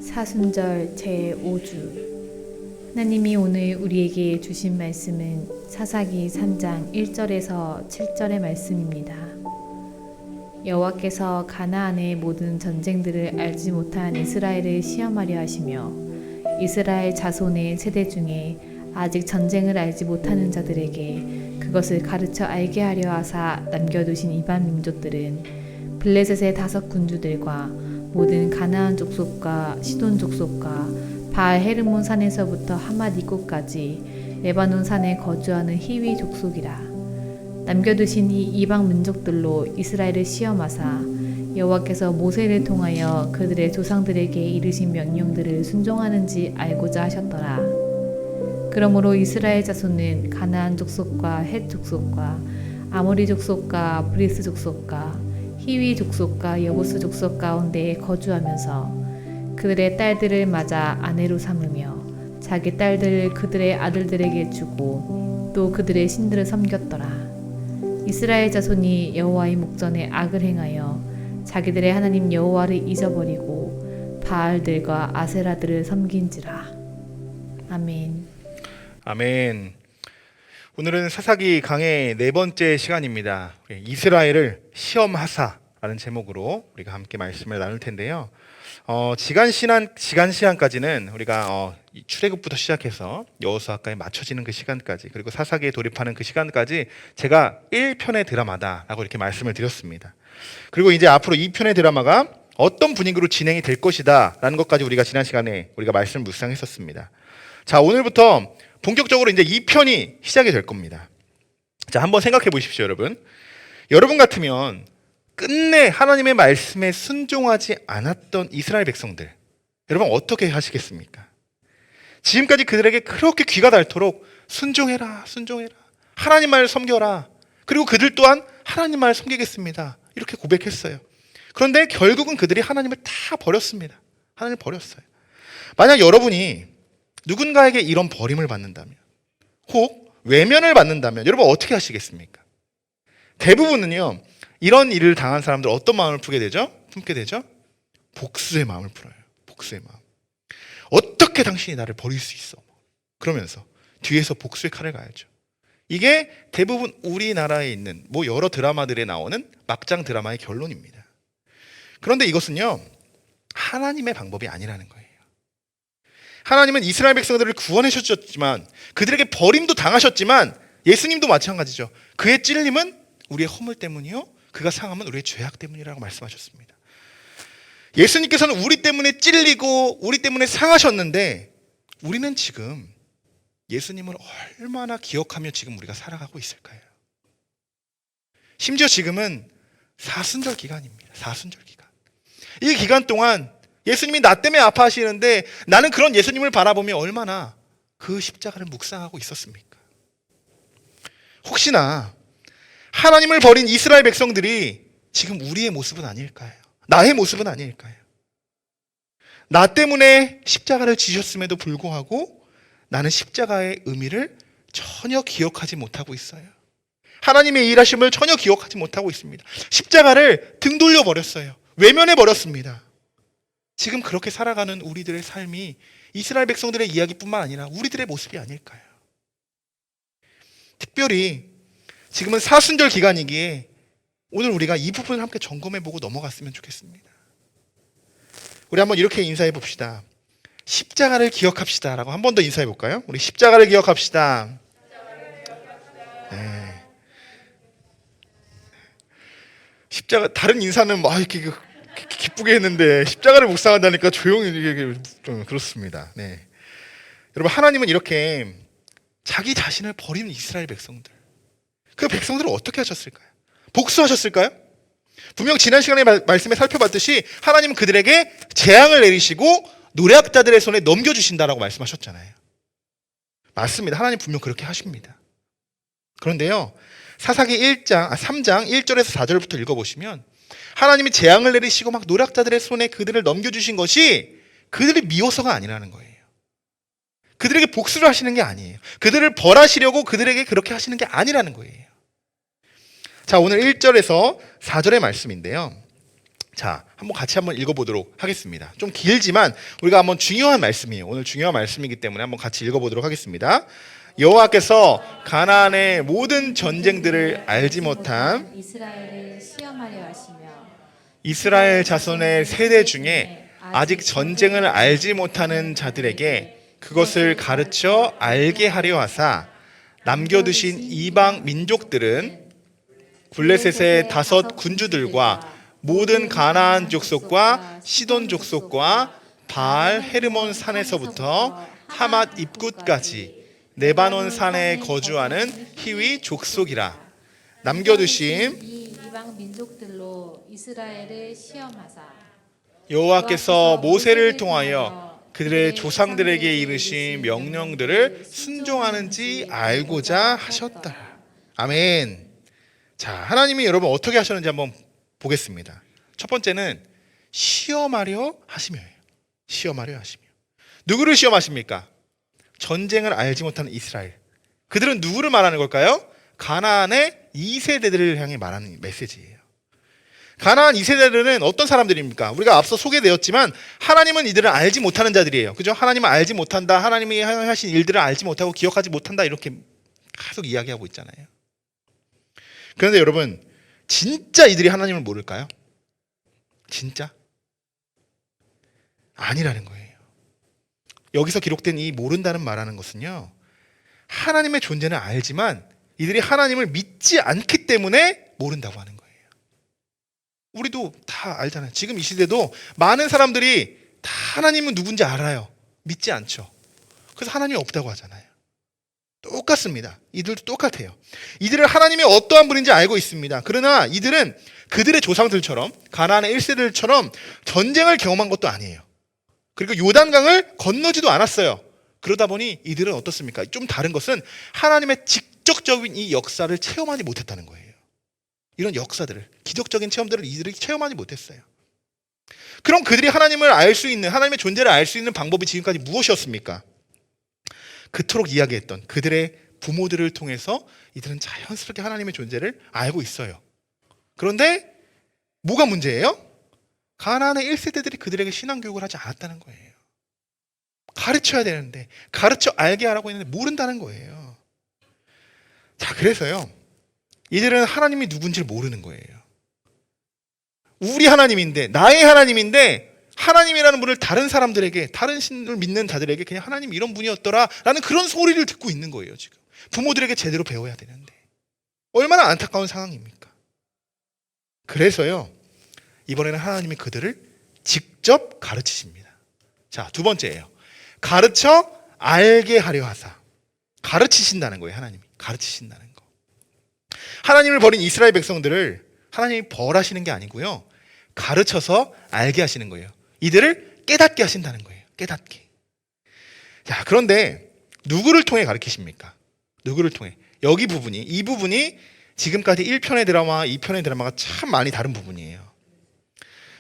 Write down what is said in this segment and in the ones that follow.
사순절 제5주. 하나님이 오늘 우리에게 주신 말씀은 사사기 3장 1절에서 7절의 말씀입니다. 여호와께서 가나안의 모든 전쟁들을 알지 못한 이스라엘을 시험하려 하시며 이스라엘 자손의 세대 중에 아직 전쟁을 알지 못하는 자들에게 그것을 가르쳐 알게 하려 하사 남겨두신 이방 민족들은 블레셋의 5 군주들과 모든 가나안 족속과 시돈 족속과 바알 헤르몬 산에서부터 하맛 입구까지 레바논 산에 거주하는 히위 족속이라. 남겨두신 이 이방 민족들로 이스라엘을 시험하사 여호와께서 모세를 통하여 그들의 조상들에게 이르신 명령들을 순종하는지 알고자 하셨더라. 그러므로 이스라엘 자손은 가나안 족속과 헷 족속과 아모리 족속과 브리스 족속과 히위 족속과 여부스 족속 가운데에 거주하면서 그들의 딸들을 맞아 아내로 삼으며 자기 딸들을 그들의 아들들에게 주고 또 그들의 신들을 섬겼더라. 이스라엘 자손이 여호와의 목전에 악을 행하여 자기들의 하나님 여호와를 잊어버리고 바알들과 아세라들을 섬긴지라. 아멘. 아멘. 오늘은 사사기 강의 4번째 시간입니다. 이스라엘을 시험하사라는 제목으로 우리가 함께 말씀을 나눌 텐데요. 지난 시간까지는 우리가 출애굽부터 시작해서 여호수아까지 맞춰지는 그 시간까지, 그리고 사사기에 돌입하는 그 시간까지 제가 1편의 드라마다라고 이렇게 말씀을 드렸습니다. 그리고 이제 앞으로 2편의 드라마가 어떤 분위기로 진행이 될 것이다라는 것까지 우리가 지난 시간에 우리가 말씀을 묵상했었습니다. 자, 오늘부터 본격적으로 이제 2편이 시작이 될 겁니다. 자, 한번 생각해 보십시오, 여러분. 여러분 같으면 끝내 하나님의 말씀에 순종하지 않았던 이스라엘 백성들, 여러분 어떻게 하시겠습니까? 지금까지 그들에게 그렇게 귀가 닳도록 순종해라, 순종해라, 하나님 말을 섬겨라, 그리고 그들 또한 하나님 말을 섬기겠습니다, 이렇게 고백했어요. 그런데 결국은 그들이 하나님을 다 버렸습니다. 하나님을 버렸어요. 만약 여러분이 누군가에게 이런 버림을 받는다면, 혹 외면을 받는다면 여러분 어떻게 하시겠습니까? 대부분은요, 이런 일을 당한 사람들 어떤 마음을 품게 되죠? 복수의 마음을 품어요. 복수의 마음. 어떻게 당신이 나를 버릴 수 있어? 그러면서 뒤에서 복수의 칼을 가야죠. 이게 대부분 우리나라에 있는 여러 드라마들에 나오는 막장 드라마의 결론입니다. 그런데 이것은요, 하나님의 방법이 아니라는 거예요. 하나님은 이스라엘 백성들을 구원해 주셨지만, 그들에게 버림도 당하셨지만, 예수님도 마찬가지죠. 그의 찔림은 우리의 허물 때문이요, 그가 상함은 우리의 죄악 때문이라고 말씀하셨습니다. 예수님께서는 우리 때문에 찔리고 우리 때문에 상하셨는데, 우리는 지금 예수님을 얼마나 기억하며 지금 우리가 살아가고 있을까요? 심지어 지금은 사순절 기간입니다. 사순절 기간. 이 기간 동안 예수님이 나 때문에 아파하시는데 나는 그런 예수님을 바라보며 얼마나 그 십자가를 묵상하고 있었습니까? 혹시나 하나님을 버린 이스라엘 백성들이 지금 우리의 모습은 아닐까요? 나의 모습은 아닐까요? 나 때문에 십자가를 지셨음에도 불구하고 나는 십자가의 의미를 전혀 기억하지 못하고 있어요. 하나님의 일하심을 전혀 기억하지 못하고 있습니다. 십자가를 등 돌려버렸어요. 외면해버렸습니다. 지금 그렇게 살아가는 우리들의 삶이 이스라엘 백성들의 이야기뿐만 아니라 우리들의 모습이 아닐까요? 특별히 지금은 사순절 기간이기에 오늘 우리가 이 부분을 함께 점검해보고 넘어갔으면 좋겠습니다. 우리 한번 이렇게 인사해 봅시다. 십자가를 기억합시다 라고 한 번 더 인사해 볼까요? 우리 십자가를 기억합시다. 네. 십자가, 다른 인사는 이렇게 기쁘게 했는데 십자가를 묵상한다니까 조용히 좀 그렇습니다. 네. 여러분, 하나님은 이렇게 자기 자신을 버리는 이스라엘 백성들, 그 백성들을 어떻게 하셨을까요? 복수하셨을까요? 분명 지난 시간에 말씀에 살펴봤듯이 하나님은 그들에게 재앙을 내리시고 노략자들의 손에 넘겨주신다라고 말씀하셨잖아요. 맞습니다. 하나님 분명 그렇게 하십니다. 그런데요, 사사기 3장 1절에서 4절부터 읽어보시면 하나님이 재앙을 내리시고 막 노략자들의 손에 그들을 넘겨주신 것이 그들이 미워서가 아니라는 거예요. 그들에게 복수를 하시는 게 아니에요. 그들을 벌하시려고 그들에게 그렇게 하시는 게 아니라는 거예요. 자, 오늘 1절에서 4절의 말씀인데요, 자, 같이 읽어보도록 하겠습니다. 좀 길지만 우리가 한번 중요한 말씀이에요. 오늘 중요한 말씀이기 때문에 한번 같이 읽어보도록 하겠습니다. 여호와께서 가나안의 모든 전쟁들을 알지 못한 이스라엘을 시험하려 하시며 이스라엘 자손의 세대 중에 아직 전쟁을 알지 못하는 자들에게 그것을 가르쳐 알게 하려 하사 남겨두신 이방 민족들은 블레셋의 5 군주들과 모든 가나안 족속과 시돈 족속과 바알 헤르몬 산에서부터 하맛 입구까지 레바논 산에 거주하는 히위 족속이라. 남겨두신 이 이방 민족들로 이스라엘을 시험하사 여호와께서 모세를 통하여 그들의 조상들에게 이르신 명령들을 순종하는지 알고자 하셨다. 아멘. 자, 하나님이 여러분 어떻게 하셨는지 한번 보겠습니다. 첫 번째는 시험하려 하시며예요. 시험하려 하시며. 누구를 시험하십니까? 전쟁을 알지 못하는 이스라엘. 그들은 누구를 말하는 걸까요? 가나안의 2세대들을 향해 말하는 메시지예요. 가나안 2세대들은 어떤 사람들입니까? 우리가 앞서 소개되었지만 하나님은 이들을 알지 못하는 자들이에요. 그죠? 하나님을 알지 못한다. 하나님이 하신 일들을 알지 못하고 기억하지 못한다. 이렇게 계속 이야기하고 있잖아요. 그런데 여러분, 진짜 이들이 하나님을 모를까요? 진짜? 아니라는 거예요. 여기서 기록된 이 모른다는 말하는 것은요, 하나님의 존재는 알지만 이들이 하나님을 믿지 않기 때문에 모른다고 하는 거예요. 우리도 다 알잖아요. 지금 이 시대도 많은 사람들이 다 하나님은 누군지 알아요. 믿지 않죠. 그래서 하나님이 없다고 하잖아요. 똑같습니다. 이들도 똑같아요. 이들은 하나님이 어떠한 분인지 알고 있습니다. 그러나 이들은 그들의 조상들처럼 가나안의 1세들처럼 전쟁을 경험한 것도 아니에요. 그리고 요단강을 건너지도 않았어요. 그러다 보니 이들은 어떻습니까? 좀 다른 것은 하나님의 직접적인 이 역사를 체험하지 못했다는 거예요. 이런 역사들을, 기적적인 체험들을 이들이 체험하지 못했어요. 그럼 그들이 하나님을 알 수 있는, 하나님의 존재를 알 수 있는 방법이 지금까지 무엇이었습니까? 그토록 이야기했던 그들의 부모들을 통해서 이들은 자연스럽게 하나님의 존재를 알고 있어요. 그런데 뭐가 문제예요? 가나안의 1세대들이 그들에게 신앙교육을 하지 않았다는 거예요. 가르쳐야 되는데, 가르쳐 알게 하라고 했는데 모른다는 거예요. 자, 그래서요, 이들은 하나님이 누군지를 모르는 거예요. 우리 하나님인데, 나의 하나님인데, 하나님이라는 분을 다른 사람들에게, 다른 신을 믿는 자들에게 그냥 하나님 이런 분이었더라 라는 그런 소리를 듣고 있는 거예요. 지금 부모들에게 제대로 배워야 되는데 얼마나 안타까운 상황입니까? 그래서요, 이번에는 하나님이 그들을 직접 가르치십니다. 자, 두 번째예요. 가르쳐 알게 하려 하사. 가르치신다는 거예요. 하나님이 가르치신다는 거. 하나님을 버린 이스라엘 백성들을 하나님이 벌하시는 게 아니고요, 가르쳐서 알게 하시는 거예요. 이들을 깨닫게 하신다는 거예요. 깨닫게. 자, 그런데 누구를 통해 가르치십니까? 누구를 통해? 이 부분이 지금까지 1편의 드라마와 2편의 드라마가 참 많이 다른 부분이에요.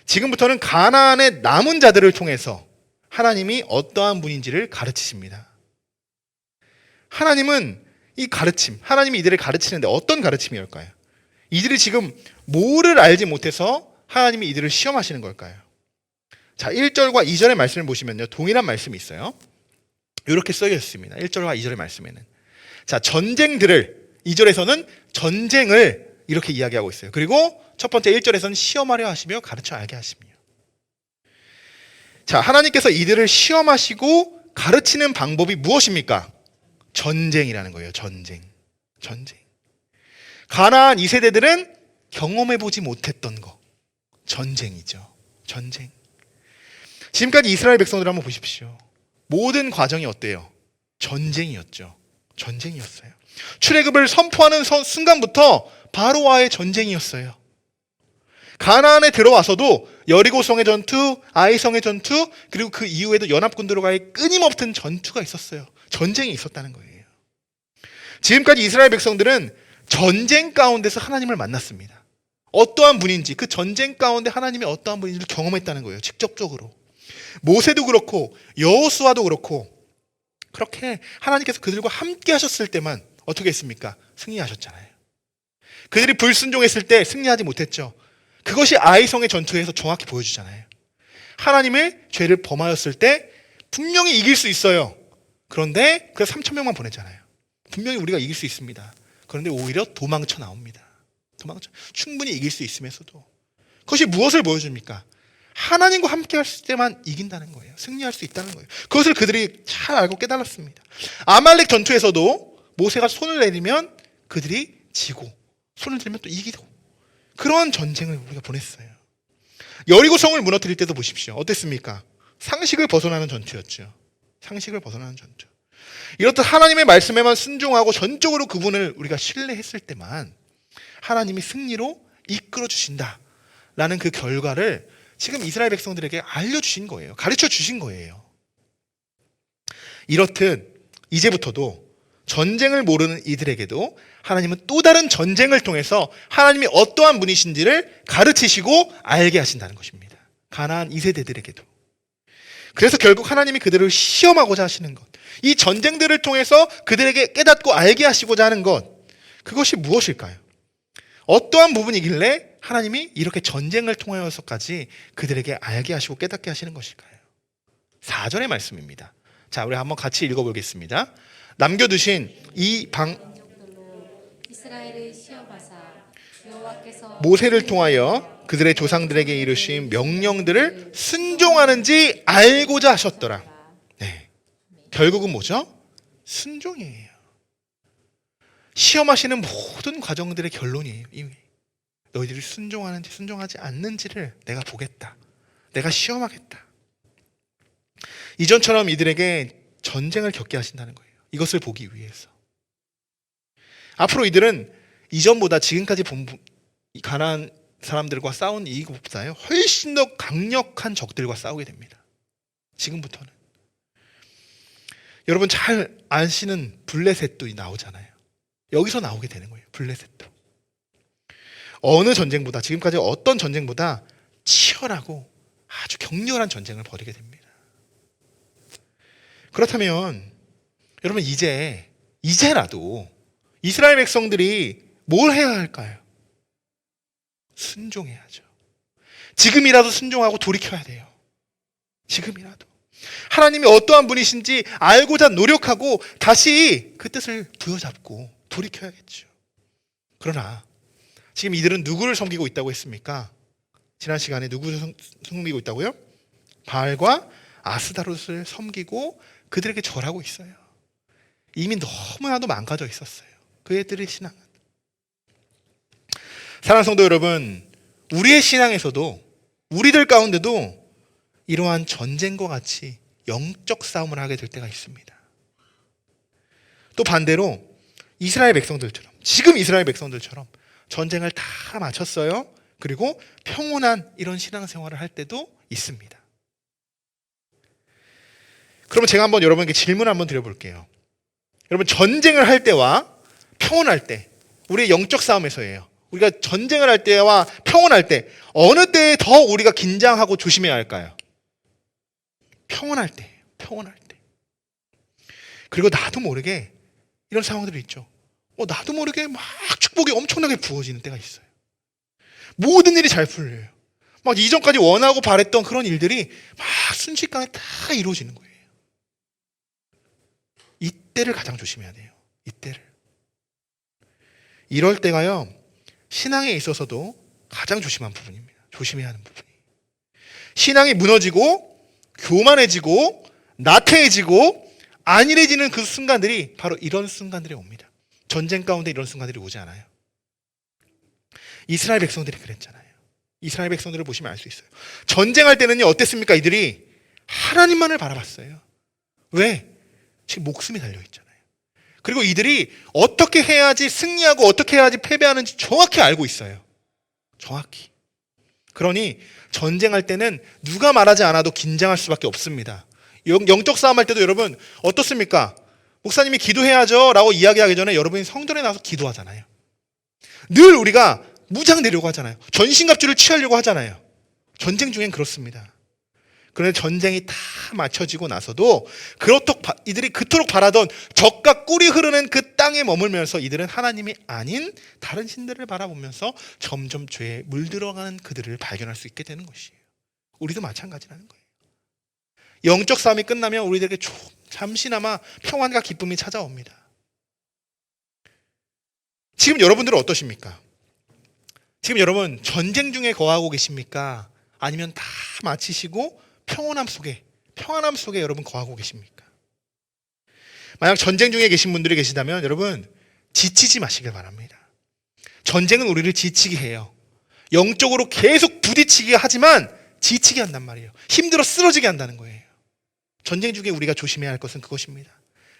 지금부터는 가나안의 남은 자들을 통해서 하나님이 어떠한 분인지를 가르치십니다. 하나님은 이 가르침, 하나님이 이들을 가르치는데 어떤 가르침이었을까요? 이들이 지금 뭐를 알지 못해서 하나님이 이들을 시험하시는 걸까요? 자, 1절과 2절의 말씀을 보시면요, 동일한 말씀이 있어요. 이렇게 써져 있습니다. 1절과 2절의 말씀에는. 자, 전쟁들을, 2절에서는 전쟁을 이렇게 이야기하고 있어요. 그리고 첫 번째 1절에서는 시험하려 하시며 가르쳐 알게 하시며. 자, 하나님께서 이들을 시험하시고 가르치는 방법이 무엇입니까? 전쟁이라는 거예요. 전쟁. 가나안 2세대들은 경험해보지 못했던 거. 전쟁이죠. 전쟁. 지금까지 이스라엘 백성들 한번 보십시오. 모든 과정이 어때요? 전쟁이었죠. 전쟁이었어요. 출애굽을 선포하는 순간부터 바로와의 전쟁이었어요. 가나안에 들어와서도 여리고성의 전투, 아이성의 전투, 그리고 그 이후에도 연합군들과의 끊임없는 전투가 있었어요. 전쟁이 있었다는 거예요. 지금까지 이스라엘 백성들은 전쟁 가운데서 하나님을 만났습니다. 어떠한 분인지, 그 전쟁 가운데 하나님이 어떠한 분인지를 경험했다는 거예요. 직접적으로. 모세도 그렇고 여호수아도 그렇고 그렇게 하나님께서 그들과 함께 하셨을 때만 어떻게 했습니까? 승리하셨잖아요. 그들이 불순종했을 때 승리하지 못했죠. 그것이 아이성의 전투에서 정확히 보여주잖아요. 하나님의 죄를 범하였을 때 분명히 이길 수 있어요. 그런데 그래서 3천 명만 보냈잖아요. 분명히 우리가 이길 수 있습니다. 그런데 오히려 도망쳐 나옵니다. 충분히 이길 수 있으면서도 그것이 무엇을 보여줍니까? 하나님과 함께 할 때만 이긴다는 거예요. 승리할 수 있다는 거예요. 그것을 그들이 잘 알고 깨달았습니다. 아말렉 전투에서도 모세가 손을 내리면 그들이 지고 손을 들면 또 이기고 그러한 전쟁을 우리가 보냈어요. 여리고성을 무너뜨릴 때도 보십시오. 어땠습니까? 상식을 벗어나는 전투였죠. 상식을 벗어나는 전투. 이렇듯 하나님의 말씀에만 순종하고 전적으로 그분을 우리가 신뢰했을 때만 하나님이 승리로 이끌어 주신다라는 그 결과를 지금 이스라엘 백성들에게 알려주신 거예요. 가르쳐 주신 거예요. 이렇듯 이제부터도 전쟁을 모르는 이들에게도 하나님은 또 다른 전쟁을 통해서 하나님이 어떠한 분이신지를 가르치시고 알게 하신다는 것입니다. 가나안 2세대들에게도. 그래서 결국 하나님이 그들을 시험하고자 하시는 것, 이 전쟁들을 통해서 그들에게 깨닫고 알게 하시고자 하는 것, 그것이 무엇일까요? 어떠한 부분이길래 하나님이 이렇게 전쟁을 통하여서까지 그들에게 알게 하시고 깨닫게 하시는 것일까요? 4절의 말씀입니다. 자, 우리 한번 같이 읽어보겠습니다. 남겨두신 이 이스라엘을 시험하사 여호와께서 모세를 통하여 그들의 조상들에게 이르신 명령들을 순종하는지 알고자 하셨더라. 네. 결국은 뭐죠? 순종이에요. 시험하시는 모든 과정들의 결론이에요. 이미 너희들이 순종하는지 순종하지 않는지를 내가 보겠다. 내가 시험하겠다. 이전처럼 이들에게 전쟁을 겪게 하신다는 거예요. 이것을 보기 위해서. 앞으로 이들은 이전보다 지금까지 본 가나안 사람들과 싸운 이것보다요 훨씬 더 강력한 적들과 싸우게 됩니다. 지금부터는. 여러분 잘 아시는 블레셋도 나오잖아요. 여기서 나오게 되는 거예요. 블레셋도. 어느 전쟁보다 지금까지 어떤 전쟁보다 치열하고 아주 격렬한 전쟁을 벌이게 됩니다. 그렇다면 여러분 이제라도 이스라엘 백성들이 뭘 해야 할까요? 순종해야죠. 지금이라도 순종하고 돌이켜야 돼요. 지금이라도. 하나님이 어떠한 분이신지 알고자 노력하고 다시 그 뜻을 부여잡고 돌이켜야겠죠. 그러나 지금 이들은 누구를 섬기고 있다고 했습니까? 지난 시간에 누구를 섬기고 있다고요? 바알과 아스다롯을 섬기고 그들에게 절하고 있어요. 이미 너무나도 망가져 있었어요. 그들의 신앙은. 사랑하는 성도 여러분, 우리의 신앙에서도 우리들 가운데도 이러한 전쟁과 같이 영적 싸움을 하게 될 때가 있습니다. 또 반대로 이스라엘 백성들처럼 지금 이스라엘 백성들처럼 전쟁을 다 마쳤어요. 그리고 평온한 이런 신앙생활을 할 때도 있습니다. 그러면 제가 한번 여러분에게 질문 한번 드려볼게요. 여러분 전쟁을 할 때와 평온할 때 우리의 영적 싸움에서예요. 우리가 전쟁을 할 때와 평온할 때 어느 때에 더 우리가 긴장하고 조심해야 할까요? 평온할 때. 그리고 나도 모르게 이런 상황들이 있죠. 나도 모르게 막 축복이 엄청나게 부어지는 때가 있어요. 모든 일이 잘 풀려요. 막 이전까지 원하고 바랬던 그런 일들이 막 순식간에 다 이루어지는 거예요. 이때를 가장 조심해야 돼요. 이때를. 이럴 때가요. 신앙에 있어서도 가장 조심한 부분입니다. 조심해야 하는 부분이. 신앙이 무너지고 교만해지고 나태해지고 안일해지는 그 순간들이 바로 이런 순간들이 옵니다. 전쟁 가운데 이런 순간들이 오지 않아요. 이스라엘 백성들이 그랬잖아요. 이스라엘 백성들을 보시면 알 수 있어요. 전쟁할 때는요 어땠습니까? 이들이 하나님만을 바라봤어요. 왜? 지금 목숨이 달려있잖아요. 그리고 이들이 어떻게 해야지 승리하고 어떻게 해야지 패배하는지 정확히 알고 있어요. 정확히. 그러니 전쟁할 때는 누가 말하지 않아도 긴장할 수밖에 없습니다. 영적 싸움할 때도 여러분 어떻습니까? 목사님이 기도해야죠 라고 이야기하기 전에 여러분이 성전에 나와서 기도하잖아요. 늘 우리가 무장 내려고 하잖아요. 전신갑주를 취하려고 하잖아요. 전쟁 중엔 그렇습니다. 그런데 전쟁이 다 마쳐지고 나서도 이들이 그토록 바라던 적과 꿀이 흐르는 그 땅에 머물면서 이들은 하나님이 아닌 다른 신들을 바라보면서 점점 죄에 물들어가는 그들을 발견할 수 있게 되는 것이에요. 우리도 마찬가지라는 거예요. 영적 싸움이 끝나면 우리들에게 잠시나마 평안과 기쁨이 찾아옵니다. 지금 여러분들은 어떠십니까? 지금 여러분 전쟁 중에 거하고 계십니까? 아니면 다 마치시고 평안함 속에 여러분 거하고 계십니까? 만약 전쟁 중에 계신 분들이 계시다면 여러분 지치지 마시길 바랍니다. 전쟁은 우리를 지치게 해요. 영적으로 계속 부딪히게 하지만 지치게 한단 말이에요. 힘들어 쓰러지게 한다는 거예요. 전쟁 중에 우리가 조심해야 할 것은 그것입니다.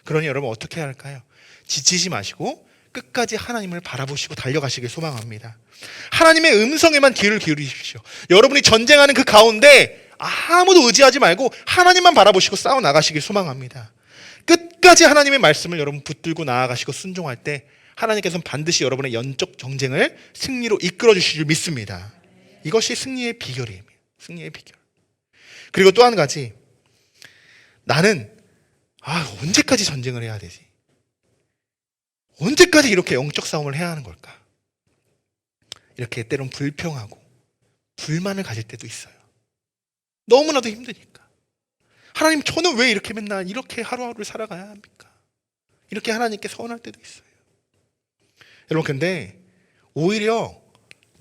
그러니 여러분 어떻게 해야 할까요? 지치지 마시고 끝까지 하나님을 바라보시고 달려가시길 소망합니다. 하나님의 음성에만 귀를 기울이십시오. 여러분이 전쟁하는 그 가운데 아무도 의지하지 말고 하나님만 바라보시고 싸워 나가시길 소망합니다. 끝까지 하나님의 말씀을 여러분 붙들고 나아가시고 순종할 때 하나님께서는 반드시 여러분의 영적 전쟁을 승리로 이끌어 주실 줄 믿습니다. 이것이 승리의 비결이에요. 승리의 비결. 그리고 또 한 가지, 나는 언제까지 전쟁을 해야 되지? 언제까지 이렇게 영적 싸움을 해야 하는 걸까? 이렇게 때론 불평하고 불만을 가질 때도 있어요. 너무나도 힘드니까. 하나님, 저는 왜 이렇게 맨날 이렇게 하루하루를 살아가야 합니까? 이렇게 하나님께 서운할 때도 있어요. 여러분, 근데 오히려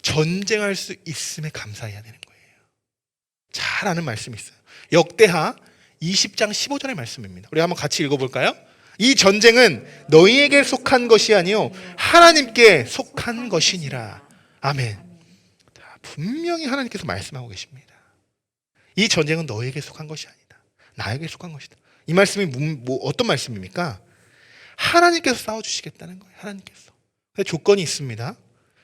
전쟁할 수 있음에 감사해야 되는 거예요. 잘 아는 말씀이 있어요. 역대하 20장 15절의 말씀입니다. 우리 한번 같이 읽어볼까요? 이 전쟁은 너희에게 속한 것이 아니요 하나님께 속한 것이니라. 아멘. 분명히 하나님께서 말씀하고 계십니다. 이 전쟁은 너에게 속한 것이 아니다. 나에게 속한 것이다. 이 말씀이 어떤 말씀입니까? 하나님께서 싸워주시겠다는 거예요. 하나님께서. 근데 조건이 있습니다.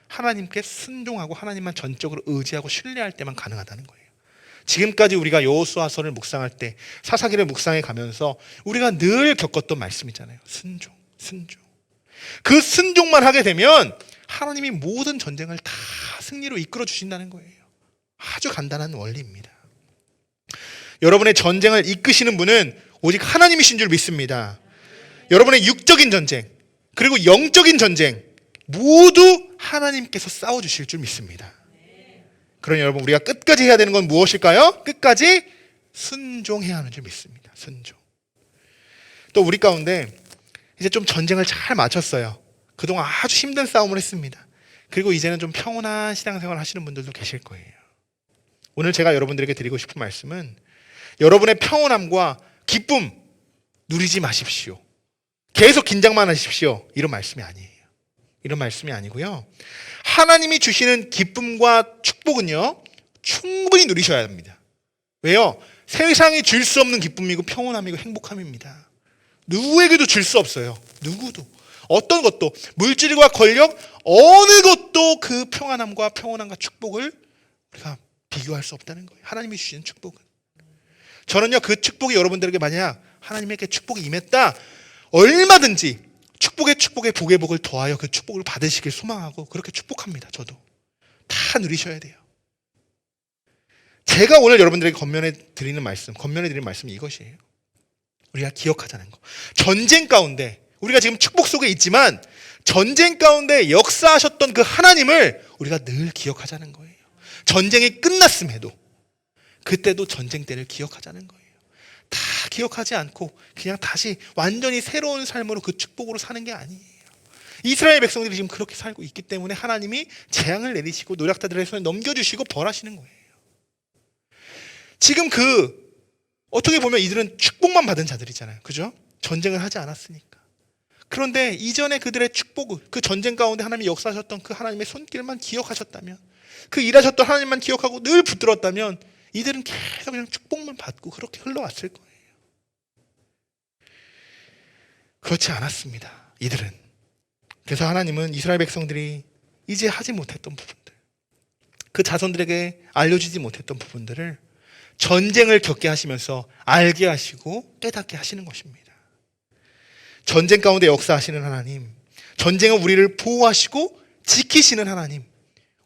하나님께 순종하고 하나님만 전적으로 의지하고 신뢰할 때만 가능하다는 거예요. 지금까지 우리가 여호수아서를 묵상할 때, 사사기를 묵상해 가면서 우리가 늘 겪었던 말씀이잖아요. 순종. 그 순종만 하게 되면 하나님이 모든 전쟁을 다 승리로 이끌어 주신다는 거예요. 아주 간단한 원리입니다. 여러분의 전쟁을 이끄시는 분은 오직 하나님이신 줄 믿습니다. 여러분의 육적인 전쟁, 그리고 영적인 전쟁 모두 하나님께서 싸워주실 줄 믿습니다. 그러니 여러분, 우리가 끝까지 해야 되는 건 무엇일까요? 끝까지 순종해야 하는 줄 믿습니다. 순종. 또 우리 가운데 이제 좀 전쟁을 잘 마쳤어요. 그동안 아주 힘든 싸움을 했습니다. 그리고 이제는 좀 평온한 신앙생활 하시는 분들도 계실 거예요. 오늘 제가 여러분들에게 드리고 싶은 말씀은 여러분의 평온함과 기쁨 누리지 마십시오. 계속 긴장만 하십시오. 이런 말씀이 아니에요. 이런 말씀이 아니고요. 하나님이 주시는 기쁨과 축복은요, 충분히 누리셔야 합니다. 왜요? 세상이 줄 수 없는 기쁨이고 평온함이고 행복함입니다. 누구에게도 줄 수 없어요. 누구도. 어떤 것도, 물질과 권력, 어느 것도 그 평안함과 평온함과 축복을 우리가 비교할 수 없다는 거예요. 하나님이 주시는 축복은. 저는요, 그 축복이 여러분들에게 만약 하나님에게 축복이 임했다, 얼마든지 축복에 복의 복을 더하여 그 축복을 받으시길 소망하고 그렇게 축복합니다. 저도 다 누리셔야 돼요. 제가 오늘 여러분들에게 건면해 드리는 말씀이 이것이에요. 우리가 기억하자는 거. 전쟁 가운데 우리가 지금 축복 속에 있지만 전쟁 가운데 역사하셨던 그 하나님을 우리가 늘 기억하자는 거예요. 전쟁이 끝났음에도 그때도 전쟁 때를 기억하자는 거예요. 다 기억하지 않고 그냥 다시 완전히 새로운 삶으로 그 축복으로 사는 게 아니에요. 이스라엘 백성들이 지금 그렇게 살고 있기 때문에 하나님이 재앙을 내리시고 노략자들의 손에 넘겨주시고 벌하시는 거예요. 지금 어떻게 보면 이들은 축복만 받은 자들이잖아요. 그죠? 전쟁을 하지 않았으니까. 그런데 이전에 그들의 축복을, 그 전쟁 가운데 하나님이 역사하셨던 그 하나님의 손길만 기억하셨다면, 그 일하셨던 하나님만 기억하고 늘 붙들었다면 이들은 계속 그냥 축복만 받고 그렇게 흘러왔을 거예요. 그렇지 않았습니다. 이들은. 그래서 하나님은 이스라엘 백성들이 이제 하지 못했던 부분들, 그 자손들에게 알려주지 못했던 부분들을 전쟁을 겪게 하시면서 알게 하시고 깨닫게 하시는 것입니다. 전쟁 가운데 역사하시는 하나님, 전쟁은 우리를 보호하시고 지키시는 하나님,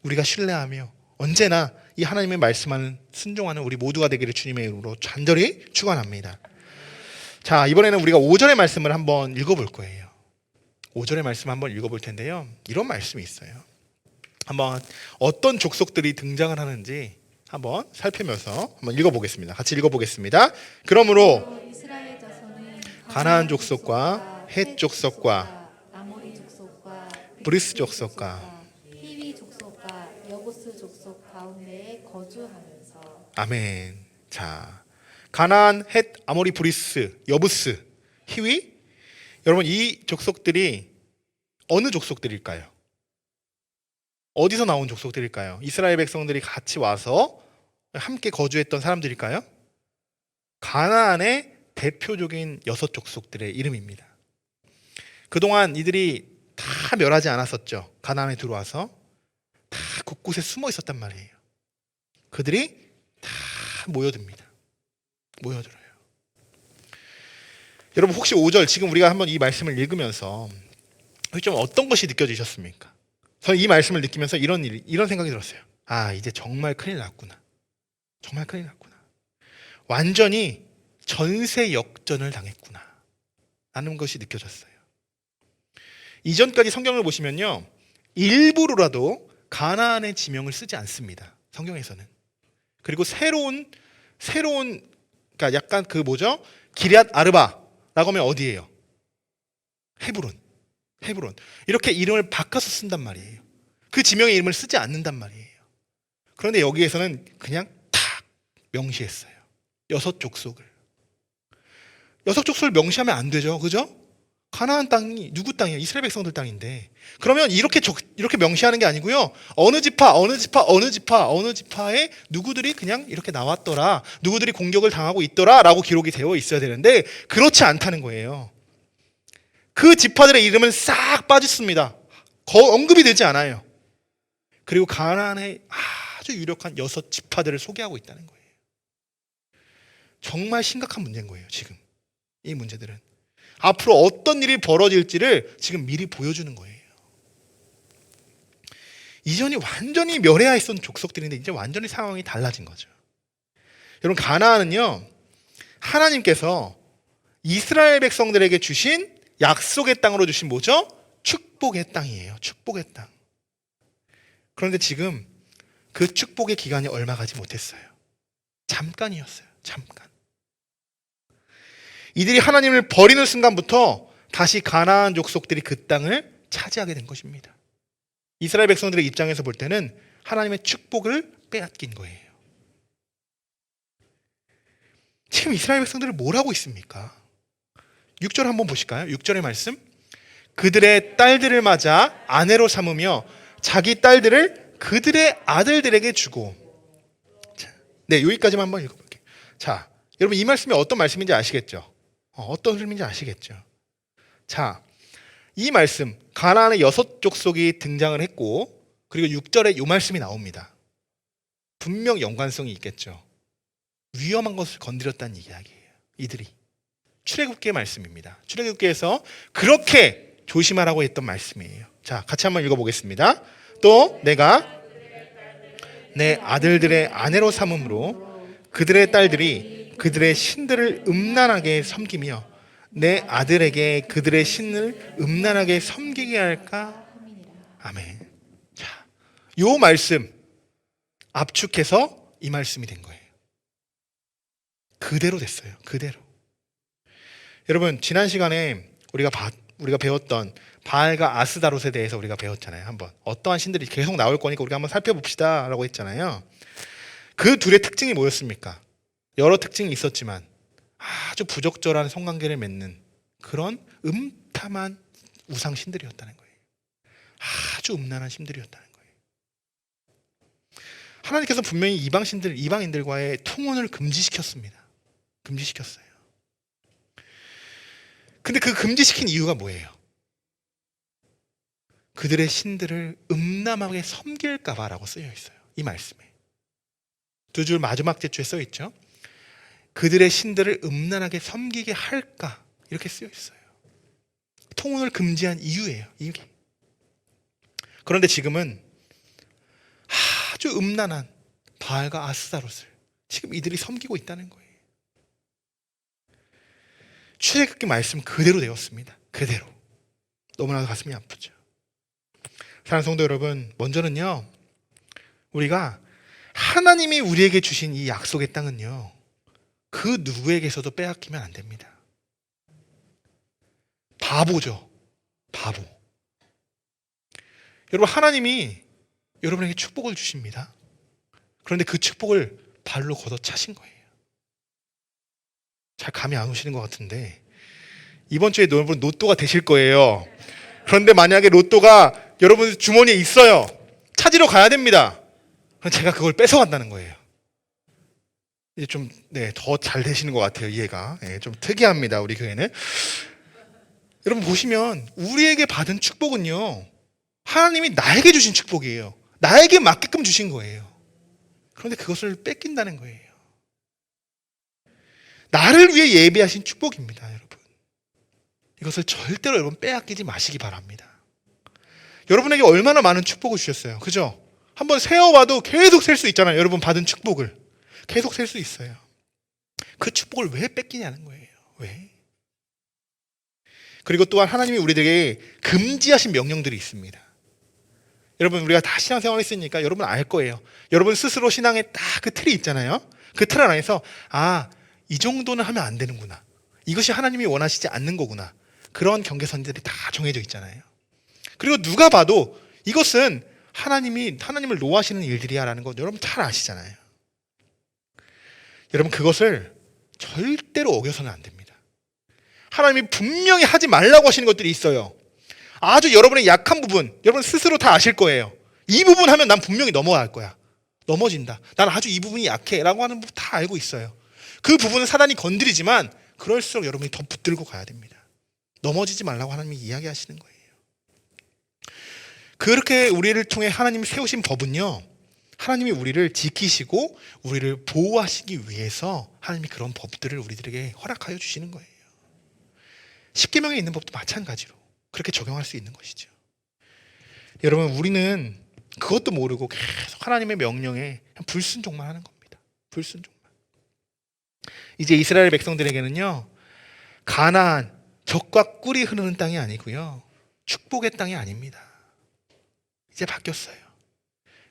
우리가 신뢰하며 언제나 이 하나님의 말씀을 순종하는 우리 모두가 되기를 주님의 이름으로 간절히 축원합니다. 자, 이번에는 우리가 5절의 말씀을 한번 읽어볼 거예요. 5절의 말씀 한번 읽어볼 텐데요. 이런 말씀이 있어요. 한번 어떤 족속들이 등장을 하는지 한번 살피면서 한번 읽어보겠습니다. 같이 읽어보겠습니다. 그러므로 이스라엘 자손은 가나안 족속과 헷 족속과 아모리 족속과 브리스 족속과 히위 족속과 여부스 족속 가운데에 거주하면서 아멘. 자, 가나안, 헷, 아모리, 브리스, 여부스, 히위. 여러분 이 족속들이 어느 족속들일까요? 어디서 나온 족속들일까요? 이스라엘 백성들이 같이 와서 함께 거주했던 사람들일까요? 가나안의 대표적인 6족속들의 이름입니다. 그동안 이들이 다 멸하지 않았었죠. 가나안에 들어와서 다 곳곳에 숨어 있었단 말이에요. 그들이 다 모여듭니다. 모여들어요. 여러분 혹시 5절 지금 우리가 한번 이 말씀을 읽으면서 좀 어떤 것이 느껴지셨습니까? 저는 이 말씀을 느끼면서 이런 생각이 들었어요. 아, 이제 정말 큰일 났구나. 정말 큰일 났구나. 완전히 전세 역전을 당했구나. 라는 것이 느껴졌어요. 이전까지 성경을 보시면요. 일부러라도 가나안의 지명을 쓰지 않습니다. 성경에서는. 그리고 새로운 그러니까 약간 그 뭐죠? 기럇 아르바라고 하면 어디예요? 헤브론. 이렇게 이름을 바꿔서 쓴단 말이에요. 그 지명의 이름을 쓰지 않는단 말이에요. 그런데 여기에서는 그냥 탁 명시했어요. 6족속을. 6족속을 명시하면 안 되죠. 그죠? 가나안 땅이 누구 땅이에요? 이스라엘 백성들 땅인데. 그러면 이렇게 명시하는 게 아니고요. 어느 지파에 누구들이 그냥 이렇게 나왔더라. 누구들이 공격을 당하고 있더라라고 기록이 되어 있어야 되는데 그렇지 않다는 거예요. 그 지파들의 이름은 싹 빠졌습니다. 언급이 되지 않아요. 그리고 가나안의 아주 유력한 6지파들을 소개하고 있다는 거예요. 정말 심각한 문제인 거예요. 지금 이 문제들은 앞으로 어떤 일이 벌어질지를 지금 미리 보여주는 거예요. 이전이 완전히 멸해야했던 족속들인데 이제 완전히 상황이 달라진 거죠. 여러분 가나안은요, 하나님께서 이스라엘 백성들에게 주신 약속의 땅으로 주신 뭐죠? 축복의 땅이에요. 축복의 땅. 그런데 지금 그 축복의 기간이 얼마 가지 못했어요. 잠깐이었어요. 잠깐. 이들이 하나님을 버리는 순간부터 다시 가나안 족속들이 그 땅을 차지하게 된 것입니다. 이스라엘 백성들의 입장에서 볼 때는 하나님의 축복을 빼앗긴 거예요. 지금 이스라엘 백성들을 뭘 하고 있습니까? 6절 한번 보실까요? 6절의 말씀. 그들의 딸들을 맞아 아내로 삼으며 자기 딸들을 그들의 아들들에게 주고. 네, 여기까지만 한번 읽어볼게요. 자, 여러분 이 말씀이 어떤 말씀인지 아시겠죠? 어떤 흐름인지 아시겠죠? 자, 이 말씀 가나안의 6족속이 등장을 했고 그리고 6절에 이 말씀이 나옵니다. 분명 연관성이 있겠죠. 위험한 것을 건드렸다는 이야기예요. 이들이. 출애굽기의 말씀입니다. 출애굽기에서 그렇게 조심하라고 했던 말씀이에요. 자, 같이 한번 읽어보겠습니다. 또 내가 내 아들들의 아내로 삼음으로 그들의 딸들이 그들의 신들을 음란하게 섬기며 내 아들에게 그들의 신을 음란하게 섬기게 할까? 아멘. 자, 요 말씀 압축해서 이 말씀이 된 거예요. 그대로 됐어요. 그대로. 여러분 지난 시간에 우리가 배웠던 바알과 아스다롯에 대해서 우리가 배웠잖아요. 한번 어떠한 신들이 계속 나올 거니까 우리가 한번 살펴봅시다 라고 했잖아요. 그 둘의 특징이 뭐였습니까? 여러 특징이 있었지만 아주 부적절한 성관계를 맺는 그런 음탐한 우상신들이었다는 거예요. 아주 음란한 신들이었다는 거예요. 하나님께서 분명히 이방인들과의 통혼을 금지시켰습니다. 금지시켰어요. 근데 그 금지시킨 이유가 뭐예요? 그들의 신들을 음란하게 섬길까 봐라고 쓰여 있어요. 이 말씀에. 두 줄 마지막 제초에 써 있죠. 그들의 신들을 음란하게 섬기게 할까 이렇게 쓰여 있어요. 통혼을 금지한 이유예요. 이게. 그런데 지금은 아주 음란한 바알과 아스타롯을 지금 이들이 섬기고 있다는 거예요. 출애굽기 말씀 그대로 되었습니다. 그대로. 너무나도 가슴이 아프죠. 사랑하는 성도 여러분, 먼저는요, 우리가 하나님이 우리에게 주신 이 약속의 땅은요, 그 누구에게서도 빼앗기면 안 됩니다. 바보죠. 바보. 여러분, 하나님이 여러분에게 축복을 주십니다. 그런데 그 축복을 발로 걷어 차신 거예요. 잘 감이 안 오시는 것 같은데, 이번 주에 여러분 로또가 되실 거예요. 그런데 만약에 로또가 여러분 주머니에 있어요. 찾으러 가야 됩니다. 그럼 제가 그걸 뺏어간다는 거예요. 이제 좀, 더 잘 되시는 것 같아요, 이해가. 좀 특이합니다, 우리 교회는. 여러분 보시면 우리에게 받은 축복은요, 하나님이 나에게 주신 축복이에요. 나에게 맞게끔 주신 거예요. 그런데 그것을 뺏긴다는 거예요. 나를 위해 예비하신 축복입니다, 여러분. 이것을 절대로 여러분 빼앗기지 마시기 바랍니다. 여러분에게 얼마나 많은 축복을 주셨어요. 그죠? 한번 세어봐도 계속 셀 수 있잖아요. 여러분 받은 축복을 계속 셀 수 있어요. 그 축복을 왜 뺏기냐는 거예요. 왜? 그리고 또한 하나님이 우리들에게 금지하신 명령들이 있습니다. 여러분 우리가 다 신앙생활을 했으니까 여러분 알 거예요. 여러분 스스로 신앙의 딱 그 틀이 있잖아요. 그 틀 안에서 이 정도는 하면 안 되는구나. 이것이 하나님이 원하시지 않는 거구나. 그런 경계선들이 다 정해져 있잖아요. 그리고 누가 봐도 이것은 하나님을 노하시는 일들이야 라는 거 여러분 잘 아시잖아요. 여러분 그것을 절대로 어겨서는 안 됩니다. 하나님이 분명히 하지 말라고 하시는 것들이 있어요. 아주 여러분의 약한 부분, 여러분 스스로 다 아실 거예요. 이 부분 하면 난 분명히 넘어갈 거야. 넘어진다. 난 아주 이 부분이 약해 라고 하는 부분 다 알고 있어요. 그 부분은 사단이 건드리지만 그럴수록 여러분이 더 붙들고 가야 됩니다. 넘어지지 말라고 하나님이 이야기하시는 거예요. 그렇게 우리를 통해 하나님이 세우신 법은요, 하나님이 우리를 지키시고 우리를 보호하시기 위해서 하나님이 그런 법들을 우리들에게 허락하여 주시는 거예요. 십계명에 있는 법도 마찬가지로 그렇게 적용할 수 있는 것이죠. 여러분 우리는 그것도 모르고 계속 하나님의 명령에 불순종만 하는 겁니다. 불순종만. 이제 이스라엘 백성들에게는요, 가나안 젖과 꿀이 흐르는 땅이 아니고요, 축복의 땅이 아닙니다. 이제 바뀌었어요.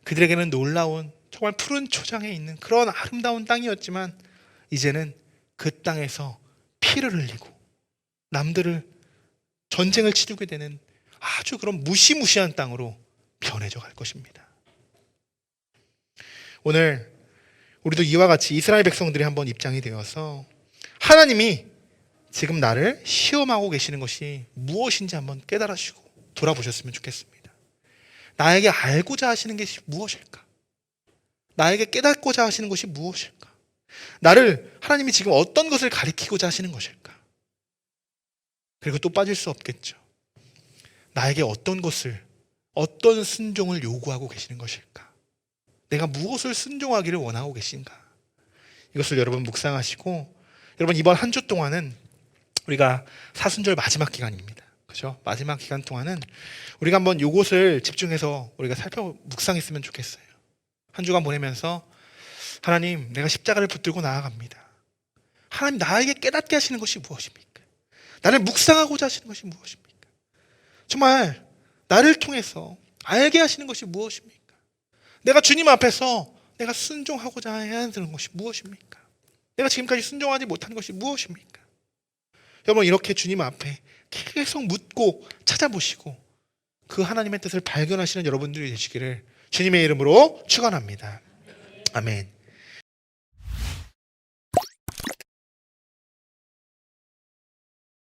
그들에게는 놀라운 정말 푸른 초장에 있는 그런 아름다운 땅이었지만 이제는 그 땅에서 피를 흘리고 남들을 전쟁을 치르게 되는 아주 그런 무시무시한 땅으로 변해져 갈 것입니다. 오늘 우리도 이와 같이 이스라엘 백성들이 한번 입장이 되어서 하나님이 지금 나를 시험하고 계시는 것이 무엇인지 한번 깨달으시고 돌아보셨으면 좋겠습니다. 나에게 알고자 하시는 것이 무엇일까? 나에게 깨닫고자 하시는 것이 무엇일까? 나를 하나님이 지금 어떤 것을 가리키고자 하시는 것일까? 그리고 또 빠질 수 없겠죠. 나에게 어떤 것을, 어떤 순종을 요구하고 계시는 것일까? 내가 무엇을 순종하기를 원하고 계신가? 이것을 여러분 묵상하시고, 여러분 이번 한 주 동안은 우리가 사순절 마지막 기간입니다. 그죠? 마지막 기간 동안은 우리가 한번 이것을 집중해서 우리가 묵상했으면 좋겠어요. 한 주간 보내면서 하나님, 내가 십자가를 붙들고 나아갑니다. 하나님, 나에게 깨닫게 하시는 것이 무엇입니까? 나를 묵상하고자 하시는 것이 무엇입니까? 정말 나를 통해서 알게 하시는 것이 무엇입니까? 내가 주님 앞에서 내가 순종하고자 해야 하는 것이 무엇입니까? 내가 지금까지 순종하지 못한 것이 무엇입니까? 여러분 이렇게 주님 앞에 계속 묻고 찾아보시고 그 하나님의 뜻을 발견하시는 여러분들이 되시기를 주님의 이름으로 축원합니다. 아멘.